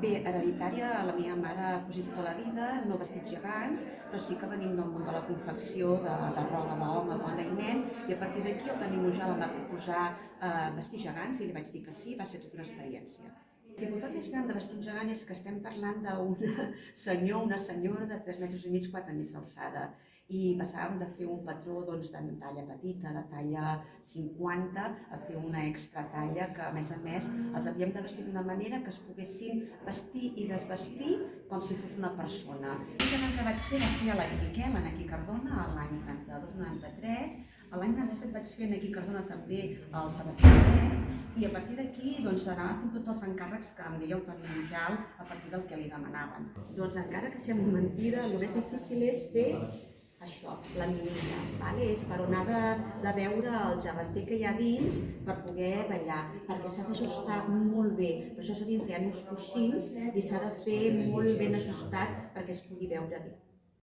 Bé, hereditària, la meva mare ha cosit tota la vida, no vestits gegants, però sí que venim del món de la confecció, de roba d'home, dona i nen, i a partir d'aquí el Toni Mujal em va proposar vestir gegants i li vaig dir que sí, va ser tota una experiència. La dificultat més gran de vestir un gegant és que estem parlant d'un senyor, una senyora de 3 metres i mig, 4 més d'alçada, i passàvem de fer un patró de talla petita, de talla 50, a fer una extra talla que, a més, els havíem de vestir d'una manera que es poguessin vestir i desvestir com si fos una persona. El gegant que vaig fer va ser a la Miquel, en aquí Cardona, l'any 92-93. L'any 97 vaig fer aquí Cardona també el Sabater, i a partir d'aquí anava fent tots els encàrrecs que em deia el Toni Mujal a partir del que li demanaven. Doncs encara que sembli mentida, el més difícil és fer això, la minilla, és per on ha de veure el geganter que hi ha dins per poder ballar, perquè s'ha d'ajustar molt bé. Per això s'ha d'iniciar uns coixins i s'ha de fer molt ben ajustat perquè es pugui veure bé.